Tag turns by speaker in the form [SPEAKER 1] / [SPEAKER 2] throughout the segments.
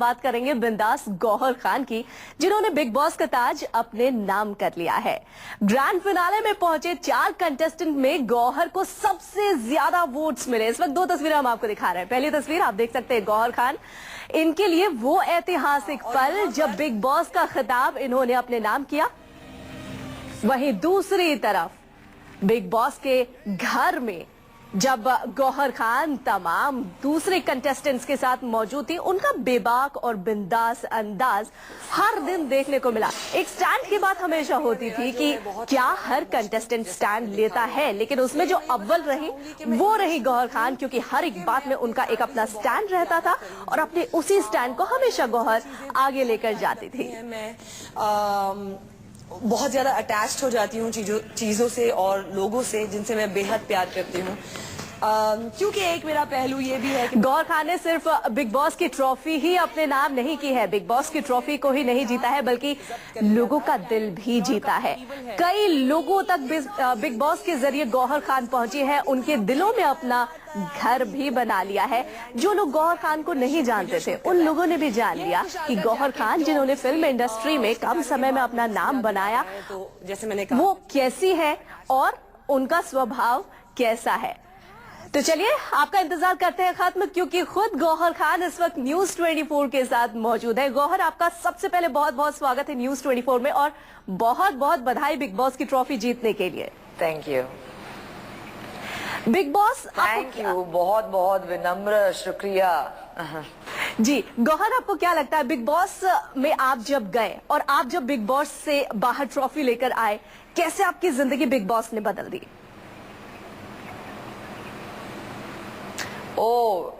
[SPEAKER 1] बात करेंगे बिंदास गौहर खान की, जिन्होंने बिग बॉस का ताज अपने नाम कर लिया है। ग्रैंड फिनाले में पहुंचे 4 कंटेस्टेंट में गौहर को सबसे ज्यादा वोट्स मिले। इस वक्त 2 तस्वीरें हम आपको दिखा रहे हैं। पहली तस्वीर आप देख सकते हैं गौहर खान, इनके लिए वो ऐतिहासिक पल जब बिग बॉस का खिताब इन्होंने अपने नाम किया। वहीं दूसरी तरफ बिग बॉस के घर में जब गौहर खान तमाम दूसरे कंटेस्टेंट्स के साथ मौजूद थी, उनका बेबाक और बिंदास अंदाज हर दिन देखने को मिला। एक स्टैंड की बात हमेशा होती थी कि क्या हर कंटेस्टेंट स्टैंड लेता है, लेकिन उसमें जो अव्वल रही वो रही गौहर खान, क्योंकि हर एक बात में उनका एक अपना स्टैंड रहता था और अपने उसी स्टैंड को हमेशा गौहर आगे लेकर जाती थी।
[SPEAKER 2] बहुत ज्यादा अटैच्ड हो जाती हूँ चीजों से और लोगों से जिनसे मैं बेहद प्यार करती हूँ, क्योंकि एक मेरा पहलू ये भी है कि
[SPEAKER 1] गौहर खान ने सिर्फ बिग बॉस की ट्रॉफी ही अपने नाम नहीं की है, बिग बॉस की ट्रॉफी को ही नहीं जीता है बल्कि लोगों का दिल भी जीता है। कई लोगों तक बिग बॉस के जरिए गौहर खान पहुंची है, उनके दिलों में अपना घर भी बना लिया है। जो लोग गौहर खान को नहीं जानते थे, उन लोगों ने भी जान लिया कि गौहर खान, जिन्होंने फिल्म इंडस्ट्री में कम समय में अपना नाम बनाया,
[SPEAKER 2] तो जैसे मैंने कहा,
[SPEAKER 1] वो कैसी है और उनका स्वभाव कैसा है। तो चलिए आपका इंतजार करते हैं खत्म, क्योंकि खुद गौहर खान इस वक्त न्यूज 24 के साथ मौजूद है। गौहर, आपका सबसे पहले बहुत बहुत स्वागत है न्यूज 24 में और बहुत बहुत बधाई बिग बॉस की ट्रॉफी जीतने के लिए।
[SPEAKER 2] Thank you
[SPEAKER 1] big boss.
[SPEAKER 2] Thank you, बहुत बहुत विनम्र शुक्रिया।
[SPEAKER 1] जी गौहर, आपको क्या लगता है बिग बॉस में आप जब गए और आप जब बिग बॉस से बाहर ट्रॉफी लेकर आए, कैसे आपकी जिंदगी बिग बॉस ने बदल दी?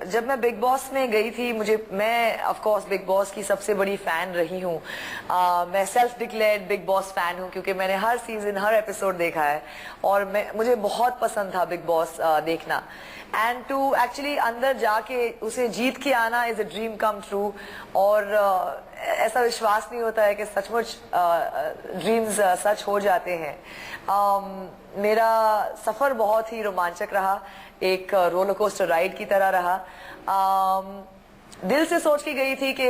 [SPEAKER 2] जब मैं बिग बॉस में गई थी, मैं ऑफ कोर्स बिग बॉस की सबसे बड़ी फैन रही हूँ। मैं self declared big boss fan हूँ, क्योंकि मैंने हर सीजन हर एपिसोड देखा है और मुझे बहुत पसंद था बिग बॉस देखना। एंड टू एक्चुअली अंदर जाके उसे जीत के आना is a dream come true. और ऐसा विश्वास नहीं होता है कि सचमुच ड्रीम्स सच हो जाते हैं। मेरा सफर बहुत ही रोमांचक रहा, एक रोलर कोस्टर राइड की तरह रहा। दिल से सोच के गई थी कि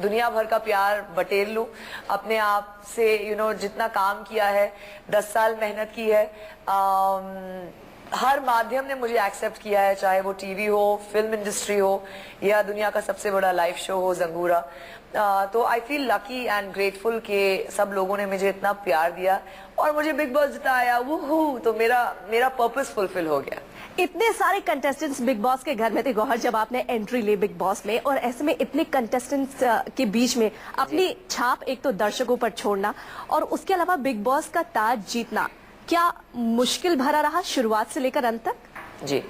[SPEAKER 2] दुनिया भर का प्यार बटेर लूं, अपने आप से जितना काम किया है, 10 साल मेहनत की है। हर माध्यम ने मुझे एक्सेप्ट किया है, चाहे वो टीवी हो, फिल्म इंडस्ट्री हो या दुनिया का सबसे बड़ा लाइव शो हो जंगूरा। तो I feel lucky and grateful कि सब लोगों ने मुझे इतना प्यार दिया और मुझे बिग बॉस जिताया। वो तो मेरा पर्पस फुलफिल हो गया।
[SPEAKER 1] इतने सारे कंटेस्टेंट्स बिग बॉस के घर में थे गौहर, जब आपने एंट्री ली बिग बॉस में, और ऐसे में इतने कंटेस्टेंट्स के बीच में अपनी छाप एक तो दर्शकों पर छोड़ना और उसके अलावा बिग बॉस का ताज जीतना, क्या मुश्किल भरा रहा शुरुआत से लेकर अंत तक?
[SPEAKER 2] जी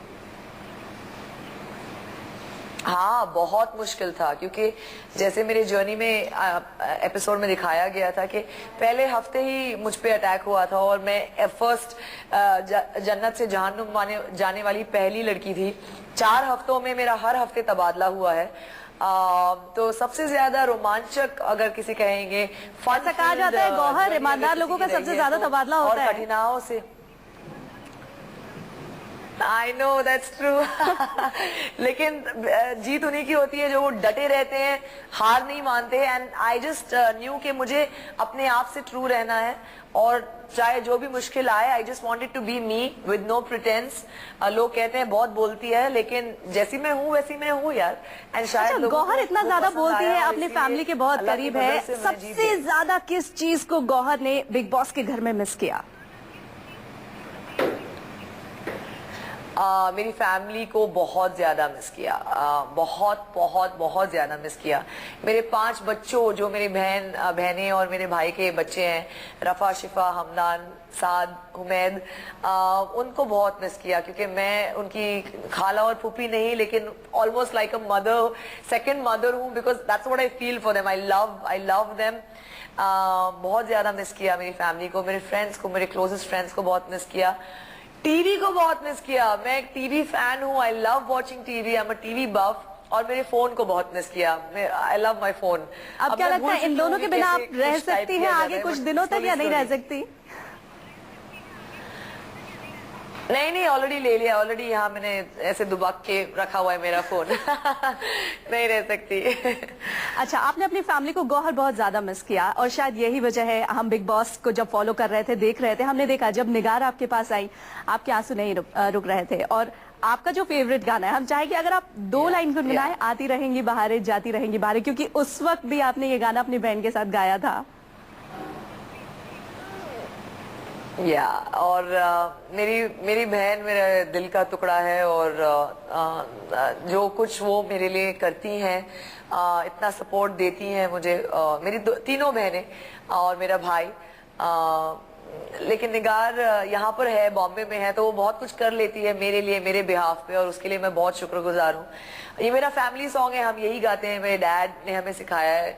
[SPEAKER 2] हाँ, बहुत मुश्किल था, क्योंकि जैसे मेरे जर्नी में एपिसोड में दिखाया गया था कि पहले हफ्ते ही मुझ पे अटैक हुआ था और मैं फर्स्ट जन्नत से जहन्नुम जाने वाली पहली लड़की थी। 4 हफ्तों में मेरा हर हफ्ते तबादला हुआ है। तो सबसे ज्यादा रोमांचक अगर किसी कहेंगे,
[SPEAKER 1] ऐसा कहा जाता है गौहर, ईमानदार लोगों का सबसे ज्यादा तबादला होता है।
[SPEAKER 2] और कठिनाइयों से I know that's true लेकिन जीत उन्हीं की होती है जो वो डटे रहते हैं, हार नहीं मानते। एंड आई जस्ट न्यू कि मुझे अपने आप से ट्रू रहना है और चाहे जो भी मुश्किल आए, I just wanted to be me with no pretence. लोग कहते हैं बहुत बोलती है, लेकिन जैसी मैं हूँ वैसी मैं हूँ यार। एंड शायद
[SPEAKER 1] गौहर इतना ज्यादा बोलती है, अपनी फैमिली के बहुत करीब है, सबसे ज्यादा किस चीज को गौहर ने बिग बॉस के घर में मिस किया?
[SPEAKER 2] मेरी फैमिली को बहुत ज्यादा मिस किया, बहुत बहुत बहुत ज्यादा मिस किया। मेरे 5 बच्चों, जो मेरी बहनें और मेरे भाई के बच्चे हैं, रफा, शिफा, हमदान, साद, हुमैद, उनको बहुत मिस किया, क्योंकि मैं उनकी खाला और फूफी नहीं, लेकिन almost like a mother, second mother हूँ, because that's what I feel for them. I love them. बहुत ज्यादा मिस किया मेरी फैमिली को, मेरे फ्रेंड्स को, मेरे क्लोजेस्ट फ्रेंड्स को बहुत मिस किया। टीवी को बहुत मिस किया, मैं एक टीवी फैन हूँ, I love watching TV, I am a TV buff. और मेरे फोन को बहुत मिस किया, आई लव माई फोन।
[SPEAKER 1] अब क्या लगता है इन दोनों के बिना आप रह सकती हैं आगे कुछ दिनों तक या नहीं रह सकती?
[SPEAKER 2] नहीं नहीं, ऑलरेडी ले लिया, ऑलरेडी यहाँ मैंने ऐसे दुबक के रखा हुआ है मेरा फोन। नहीं रह सकती।
[SPEAKER 1] अच्छा, आपने अपनी फैमिली को गौहर बहुत ज्यादा मिस किया और शायद यही वजह है, हम बिग बॉस को जब फॉलो कर रहे थे, देख रहे थे, हमने देखा जब निगार आपके पास आई, आपके आंसू नहीं रुक रहे थे। और आपका जो फेवरेट गाना है, हम चाहेंगे अगर आप 2 लाइन गुनगुनाएं, आती रहेंगी बहारें जाती रहेंगी बहारें, क्योंकि उस वक्त भी आपने ये गाना अपनी बहन के साथ गाया था।
[SPEAKER 2] या और मेरी बहन मेरे दिल का टुकड़ा है, और जो कुछ वो मेरे लिए करती हैं, इतना सपोर्ट देती हैं मुझे, मेरी तीनों बहनें और मेरा भाई। लेकिन निगार यहाँ पर है, बॉम्बे में है, तो वो बहुत कुछ कर लेती है मेरे लिए, मेरे बिहाफ पे, और उसके लिए मैं बहुत शुक्रगुजार हूँ। ये मेरा फैमिली सॉन्ग है, हम यही गाते हैं, मेरे डैड ने हमें सिखाया है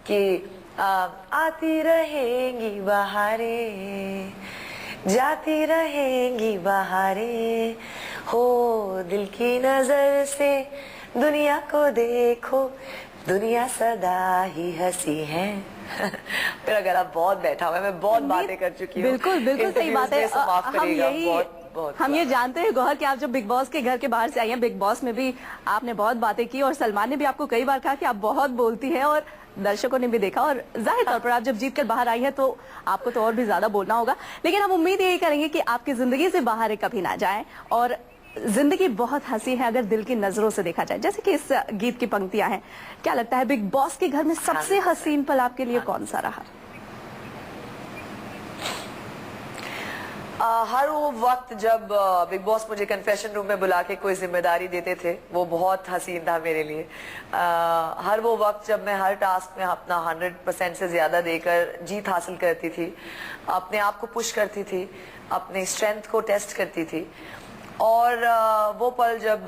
[SPEAKER 2] कि आती रहेंगी बहारें, जाती रहेंगी बहारें, हो दिल की नजर से दुनिया को देखो, दुनिया सदा ही हंसी है। मेरा गला बहुत बैठा हुआ है, मैं बहुत बातें कर चुकी हूँ।
[SPEAKER 1] बिल्कुल बिल्कुल सही बात है। हम ये जानते हैं गौहर कि आप जब बिग बॉस के घर के बाहर से आई हैं, बिग बॉस में भी आपने बहुत बातें की, और सलमान ने भी आपको कई बार कहा कि आप बहुत बोलती हैं, और दर्शकों ने भी देखा, और जाहिर तौर पर आप जब जीत कर बाहर आई है तो आपको तो और भी ज्यादा बोलना होगा। लेकिन हम उम्मीद यही करेंगे कि आपकी जिंदगी से बाहर कभी ना जाए, और जिंदगी बहुत हंसी है अगर दिल की नजरों से देखा जाए, जैसे कि इस गीत की पंक्तियां हैं। क्या लगता है बिग बॉस के घर में सबसे हसीन पल आपके लिए कौन सा रहा?
[SPEAKER 2] हर वो वक्त जब बिग बॉस मुझे कन्फेशन रूम में बुला के कोई जिम्मेदारी देते थे, वो बहुत हसीन था मेरे लिए। हर वो वक्त जब मैं हर टास्क में अपना 100% से ज्यादा देकर जीत हासिल करती थी, अपने आप को पुश करती थी, अपनी स्ट्रेंथ को टेस्ट करती थी, और वो पल जब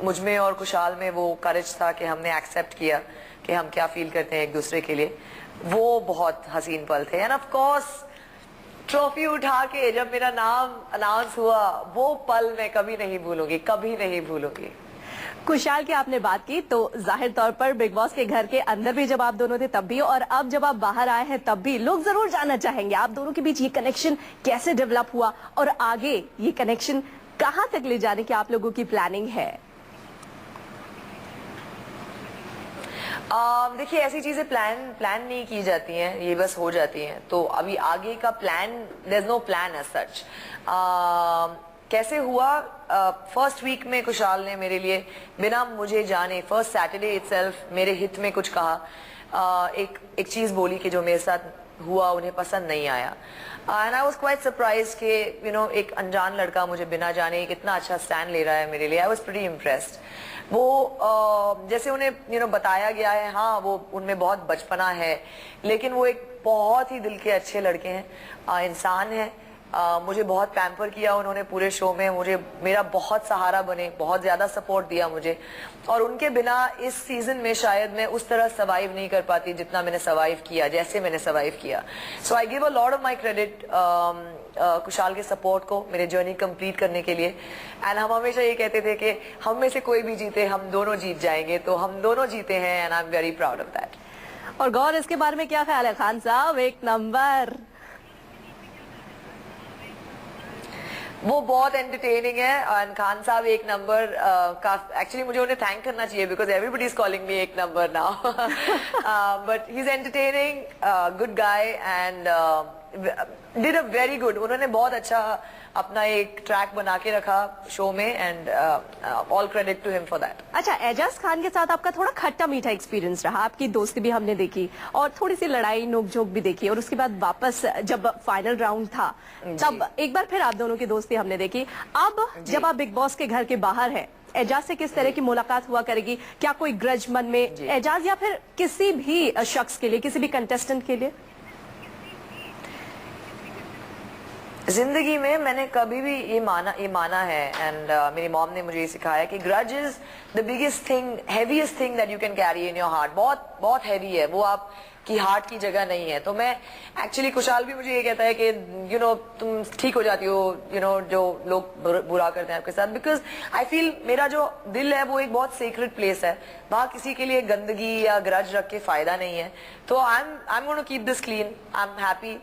[SPEAKER 2] मुझ में और खुशहाल में वो करेज था कि हमने एक्सेप्ट किया कि हम क्या फील करते हैं एक दूसरे के लिए, वो बहुत हसीन पल थे। एंड ऑफ कोर्स ट्रॉफी उठा के जब मेरा नाम अनाउंस हुआ, वो पल मैं कभी नहीं भूलूंगी, कभी नहीं भूलूंगी।
[SPEAKER 1] खुशहाल की आपने बात की, तो जाहिर तौर पर बिग बॉस के घर के अंदर भी जब आप दोनों थे तब भी, और अब जब आप बाहर आए हैं तब भी, लोग जरूर जानना चाहेंगे आप दोनों के बीच ये कनेक्शन कैसे डेवलप हुआ, और आगे ये कनेक्शन कहां तक ले जाने की आप लोगों की प्लानिंग है?
[SPEAKER 2] देखिए, ऐसी चीजें प्लान नहीं की जाती हैं, ये बस हो जाती हैं। तो अभी आगे का plan, there is no plan as such. कैसे हुआ? फर्स्ट वीक में खुशहाल ने मेरे लिए बिना मुझे जाने, फर्स्ट सैटरडे इटसेल्फ मेरे हित में कुछ कहा, एक चीज बोली कि जो मेरे साथ हुआ उन्हें पसंद नहीं आया। And I was quite surprise कि एक अनजान लड़का मुझे बिना जाने कितना अच्छा स्टैंड ले रहा है मेरे लिए। I was pretty impressed. वो जैसे उन्हें बताया गया है, हाँ वो उनमें बहुत बचपना है, लेकिन वो एक बहुत ही दिल के अच्छे लड़के हैं, इंसान है। मुझे बहुत पैम्पर किया उन्होंने पूरे शो में, मुझे मेरा बहुत सहारा बने, बहुत ज्यादा सपोर्ट दिया मुझे, और उनके बिना इस सीजन में शायद मैं उस तरह सर्वाइव नहीं कर पाती जितना मैंने सर्वाइव किया, जैसे मैंने सर्वाइव किया। So I give a lot of my credit Khushhal के सपोर्ट को मेरे जर्नी कंप्लीट करने के लिए। एंड हम हमेशा ये कहते थे कि हम में से कोई भी जीते, हम दोनों जीत जाएंगे, तो हम दोनों जीते हैं, and I am very proud of that.
[SPEAKER 1] और गौर, इसके बारे में क्या ख्याल है? खान साहब एक नंबर,
[SPEAKER 2] वो बहुत एंटरटेनिंग है, एंड खान साहब एक नंबर का एक्चुअली मुझे उन्हें थैंक करना चाहिए, because everybody is calling me एक number now, but he is entertaining, good guy, and did a very good. उन्होंने बहुत अच्छा अपना एक ट्रैक बना के रखा शो में, and all credit to him for that.
[SPEAKER 1] अच्छा, एजाज खान के साथ आपका थोड़ा खट्टा मीठा एक्सपीरियंस रहा, आपकी दोस्ती भी हमने देखी, और थोड़ी सी लड़ाई नोकझोंक भी देखी, और उसके बाद वापस जब फाइनल राउंड था तब एक बार फिर आप दोनों की दोस्ती हमने देखी। अब जब आप बिग बॉस के घर के बाहर है, एजाज से किस तरह की मुलाकात हुआ करेगी? क्या कोई ग्रज मन में एजाज या फिर किसी भी शख्स के लिए, किसी भी कंटेस्टेंट के लिए?
[SPEAKER 2] जिंदगी में मैंने कभी भी ये माना है, एंड मेरी मॉम ने मुझे ये सिखाया कि grudge is the biggest thing, heaviest thing that you can carry in your heart. बहुत बहुत हैवी है वो, आप कि हार्ट की जगह नहीं है। तो मैं एक्चुअली, कुशाल भी मुझे ये कहता है कि तुम ठीक हो जाती हो जो लोग बुरा करते हैं आपके साथ, बिकॉज आई फील मेरा जो दिल है वो एक बहुत सीक्रेट प्लेस है, वहां किसी के लिए गंदगी या ग्रज रख के फायदा नहीं है। तो I am going to keep this clean, I am happy.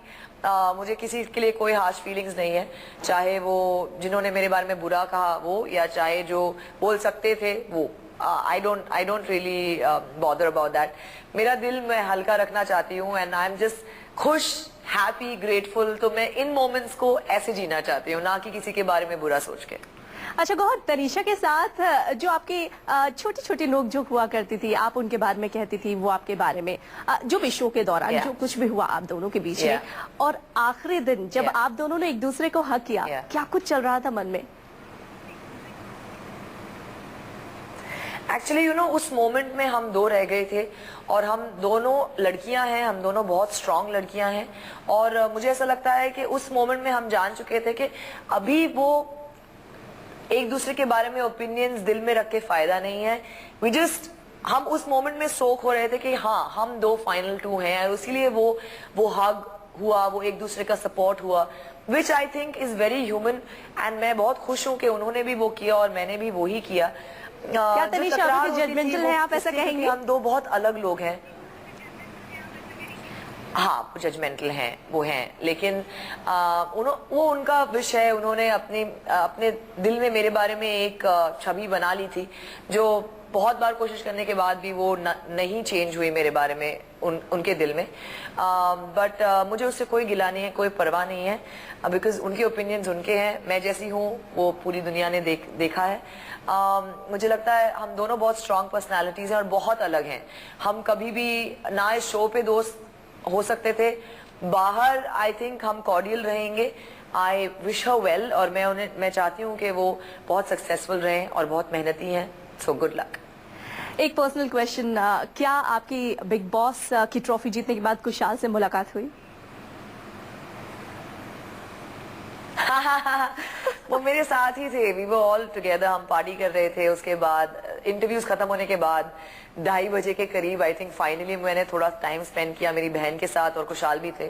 [SPEAKER 2] मुझे किसी के लिए कोई हार्श फीलिंग्स नहीं है, चाहे वो जिन्होंने मेरे बारे में बुरा कहा वो, या चाहे जो बोल सकते थे वो। I don't really bother about that. मेरा दिल मैं हल्का रखना चाहती हूँ, एंड आई एम जस्ट खुश, हैप्पी, ग्रेटफुल। तो मैं इन मोमेंट्स को ऐसे जीना चाहती हूँ, ना कि किसी के बारे में बुरा सोच के।
[SPEAKER 1] अच्छा गौहर, तनीषा के साथ जो आपकी छोटी छोटी नोक-झोंक हुआ करती थी, आप उनके बारे में कहती थी, वो आपके बारे में जो भी शो के दौरान जो कुछ भी हुआ आप दोनों के बीच में, और आखिरी दिन जब आप दोनों ने एक दूसरे को हक किया, क्या कुछ चल रहा था मन में?
[SPEAKER 2] एक्चुअली उस मोमेंट में हम दो रह गए थे, और हम दोनों लड़कियां हैं, हम दोनों बहुत स्ट्रांग लड़कियां हैं, और मुझे ऐसा लगता है कि उस मोमेंट में हम जान चुके थे कि अभी वो एक दूसरे के बारे में ओपिनियंस दिल में रख के फायदा नहीं है। हम उस मोमेंट में सोख हो रहे थे कि हाँ, हम दो फाइनल टू हैं, और इसीलिए वो हग हुआ, वो एक दूसरे का सपोर्ट हुआ, which I think is very human. And मैं बहुत खुश हूँ कि उन्होंने भी वो किया और मैंने भी वही किया।
[SPEAKER 1] क्या तनीषा अभी जजमेंटल है, आप ऐसा कहेंगे?
[SPEAKER 2] हम दो बहुत अलग लोग हैं। हाँ, जजमेंटल हैं, वो हैं, लेकिन वो उनका विषय है। उन्होंने अपने दिल में मेरे बारे में एक छवि बना ली थी, जो बहुत बार कोशिश करने के बाद भी वो नहीं चेंज हुई मेरे बारे में उनके दिल में। बट मुझे उससे कोई गिला नहीं है, कोई परवाह नहीं है, बिकॉज उनके ओपिनियंस उनके हैं। मैं जैसी हूँ वो पूरी दुनिया ने देखा है। मुझे लगता है हम दोनों बहुत स्ट्रांग पर्सनालिटीज हैं और बहुत अलग हैं। हम कभी भी ना इस शो पे दोस्त हो सकते थे, बाहर आई थिंक हम कॉर्डियल रहेंगे। आई विश हर वेल, और मैं चाहती हूँ कि वो बहुत सक्सेसफुल रहें और बहुत मेहनती हैं। So good luck.
[SPEAKER 1] एक पर्सनल क्वेश्चन, क्या आपकी बिग बॉस की ट्रॉफी जीतने के बाद कुशाल से मुलाकात हुई?
[SPEAKER 2] वो मेरे साथ ही थे, वी वर ऑल टुगेदर, हम पार्टी कर रहे थे। उसके बाद इंटरव्यूज खत्म होने के बाद 2:30 बजे के करीब आई थिंक फाइनली मैंने थोड़ा टाइम स्पेंड किया मेरी बहन के साथ, और कुशाल भी थे।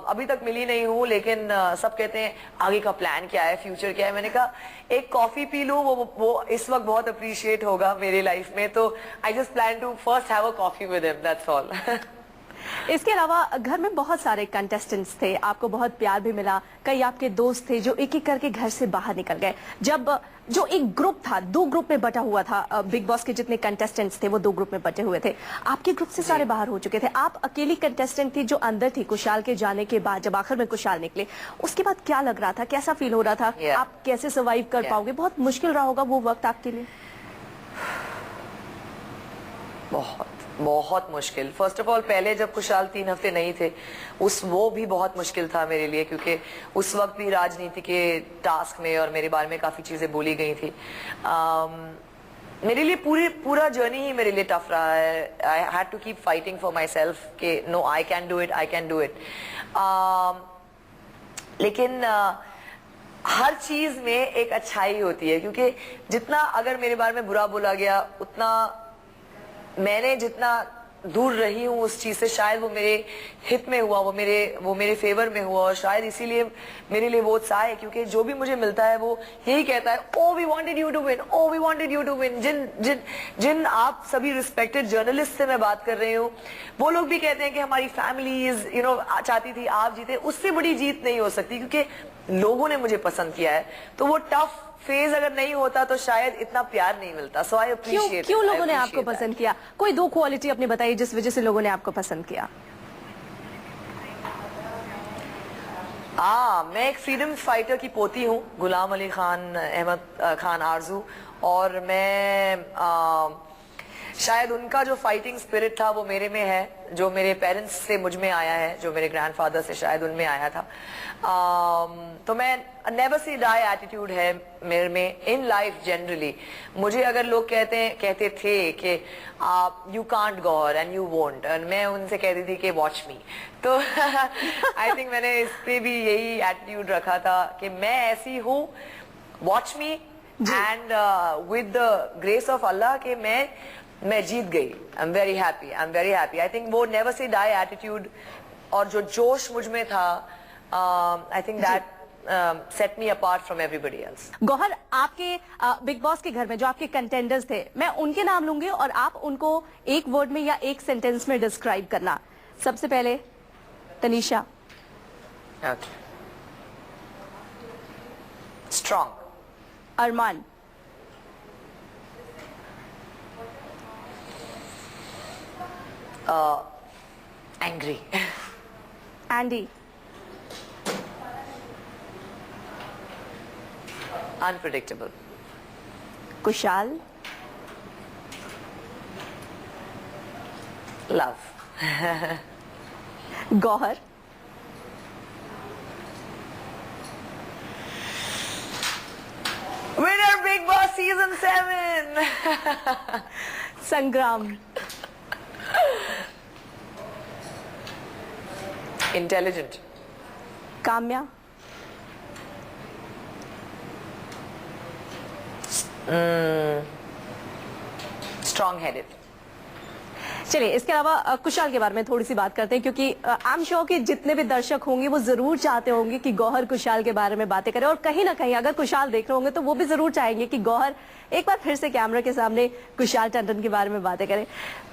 [SPEAKER 2] अभी तक मिली नहीं हूँ, लेकिन सब कहते हैं आगे का प्लान क्या है, फ्यूचर क्या है। मैंने कहा एक कॉफी पी लूँ, वो इस वक्त बहुत अप्रिशिएट होगा मेरे लाइफ में। तो I just plan to first have a coffee with him, that's all.
[SPEAKER 1] इसके अलावा घर में बहुत सारे कंटेस्टेंट्स थे, आपको बहुत प्यार भी मिला, कई आपके दोस्त थे जो एक एक करके घर से बाहर निकल गए। जब जो एक ग्रुप था, 2 ग्रुप में बटा हुआ था, बिग बॉस के जितने कंटेस्टेंट्स थे वो 2 ग्रुप में बटे हुए थे। आपके ग्रुप से सारे बाहर हो चुके थे, आप अकेली कंटेस्टेंट थी जो अंदर थी कुशाल के जाने के बाद। जब आखिर में कुशाल निकले, उसके बाद क्या लग रहा था, कैसा फील हो रहा था? आप कैसे सर्वाइव कर पाओगे? बहुत मुश्किल रहा होगा वो वक्त आपके लिए।
[SPEAKER 2] बहुत मुश्किल। फर्स्ट ऑफ ऑल, पहले जब कुशाल 3 हफ्ते नहीं थे, वो भी बहुत मुश्किल था मेरे लिए, क्योंकि उस वक्त भी राजनीति के टास्क में और मेरे बारे में काफी चीजें बोली गई थी। मेरे लिए पूरा जर्नी ही मेरे लिए टफ रहा है। I had to keep fighting for myself कि no, I can do it. लेकिन हर चीज में एक अच्छाई होती है, क्योंकि जितना अगर मेरे बारे में बुरा बोला गया, उतना मैंने जितना दूर रही हूँ उस चीज से, शायद वो मेरे हित में हुआ, वो मेरे फेवर में हुआ, और शायद इसीलिए मेरे लिए वो उत्साह है, क्योंकि जो भी मुझे मिलता है वो यही कहता है, oh we wanted you to win, oh we wanted you to win. जिन आप सभी रिस्पेक्टेड जर्नलिस्ट से मैं बात कर रही हूँ, वो लोग भी कहते हैं कि हमारी फैमिली चाहती थी आप जीते। उससे बड़ी जीत नहीं हो सकती, क्योंकि लोगों ने मुझे पसंद किया है। तो वो टफ फेज अगर नहीं होता तो शायद इतना प्यार नहीं मिलता। सो आई अप्रिशिएट।
[SPEAKER 1] क्यों लोगों ने आपको पसंद किया? कोई 2 क्वालिटी अपनी बताइए जिस वजह से लोगों ने आपको पसंद किया।
[SPEAKER 2] मैं एक फ्रीडम फाइटर की पोती हूँ, गुलाम अली खान, अहमद खान आरजू, और मैं शायद उनका जो फाइटिंग स्पिरिट था वो मेरे में है, जो मेरे पेरेंट्स से मुझ में आया है, जो मेरे ग्रैंडफादर से शायद उनमें आया था। तो मैं नेवर सी डाई एटीट्यूड है मेरे में इन लाइफ जनरली। मुझे अगर लोग कहते थे कि आप you can't God and you won't, और मैं उनसे कहती थी कि वॉच मी। तो आई थिंक मैंने इस पे भी यही एटीट्यूड रखा था कि मैं ऐसी हूँ, watch me, and with the grace of Allah, कि मैं मैं जीत गई. I am very happy. I am very happy. I think वो नेवर से डाई एटीट्यूड और जो जोश मुझ में था, I think that set me apart from everybody else.
[SPEAKER 1] Gauahar, आपके बिग बॉस के घर में जो आपके कंटेंडर्स थे, मैं उनके नाम लूंगी और आप उनको एक वर्ड में या एक सेंटेंस में डिस्क्राइब करना. सबसे पहले Tanisha.
[SPEAKER 2] Okay. Strong.
[SPEAKER 1] Armaan.
[SPEAKER 2] Angry.
[SPEAKER 1] Andy.
[SPEAKER 2] Unpredictable.
[SPEAKER 1] Kushal.
[SPEAKER 2] Love.
[SPEAKER 1] Gauahar.
[SPEAKER 2] Winner Big Boss Season 7.
[SPEAKER 1] संग्राम.
[SPEAKER 2] Intelligent.
[SPEAKER 1] काम्या.
[SPEAKER 2] Strong-headed.
[SPEAKER 1] चलिए, इसके अलावा कुशाल के बारे में थोड़ी सी बात करते हैं, क्योंकि आई एम श्योर कि जितने भी दर्शक होंगे वो जरूर चाहते होंगे कि गौहर कुशाल के बारे में बातें करें, और कहीं ना कहीं अगर कुशाल देख रहे होंगे तो वो भी जरूर चाहेंगे कि गौहर एक बार फिर से कैमरा के सामने कुशाल टंडन के बारे में बातें करें.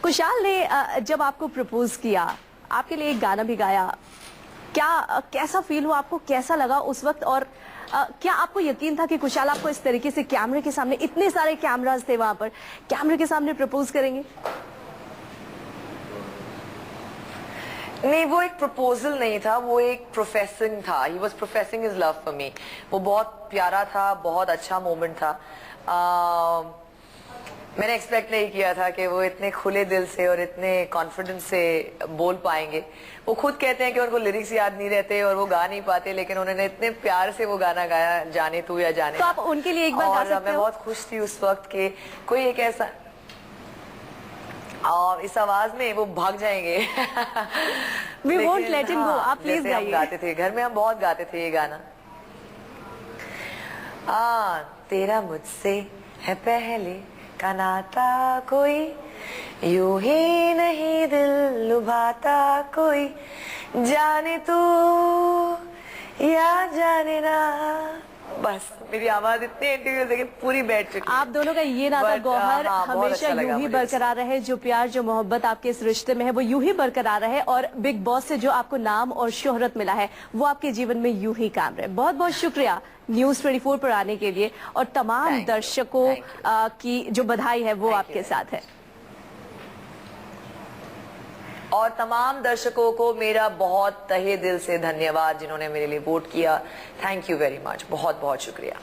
[SPEAKER 1] कुशाल ने जब आपको प्रपोज किया, आपके लिए एक गाना भी गाया, कैसा फील हुआ आपको, कैसा लगा उस वक्त, और क्या आपको यकीन था कि कुशाल आपको इस तरीके से कैमरे के सामने, इतने सारे कैमरास थे वहां पर, कैमरे के सामने प्रपोज करेंगे?
[SPEAKER 2] नहीं, वो एक प्रपोजल नहीं था, वो एक प्रोफेसिंग था. He was professing his love for me. वो बहुत प्यारा था, बहुत अच्छा मोमेंट था. मैंने एक्सपेक्ट नहीं किया था कि वो इतने खुले दिल से और इतने कॉन्फिडेंस से बोल पाएंगे. वो खुद कहते हैं कि उनको लिरिक्स याद नहीं रहते और वो गा नहीं पाते, लेकिन उन्होंने इतने प्यार से वो गाना गाया, जाने तू या जाने.
[SPEAKER 1] तो आप उनके लिए एक बार गा सकते हो?
[SPEAKER 2] मैं बहुत खुश थी उस वक्त के कोई एक ऐसा, और इस आवाज में वो भाग जाएंगे.
[SPEAKER 1] We won't let him go. आप प्लीज गाइए.
[SPEAKER 2] गाते थे घर में, हम बहुत गाते थे ये गाना. तेरा मुझसे है पहले का नाता कोई, यूं ही नहीं दिल लुभाता कोई, जाने तू या जाने ना. बस मेरी आवाज इतने इंटरव्यू देखे पूरी बैठ चुकी.
[SPEAKER 1] आप दोनों का ये नाता गौहर हमेशा यूं ही बरकरार रहे. जो प्यार, जो मोहब्बत आपके इस रिश्ते में है, वो यूं ही बरकरार रहे, और बिग बॉस से जो आपको नाम और शोहरत मिला है वो आपके जीवन में यूं ही कायम रहे. बहुत बहुत शुक्रिया न्यूज 24 पर आने के लिए, और तमाम दर्शकों की जो बधाई है वो आपके साथ है.
[SPEAKER 2] और तमाम दर्शकों को मेरा बहुत तहे दिल से धन्यवाद जिन्होंने मेरे लिए वोट किया. Thank you very much. बहुत बहुत शुक्रिया.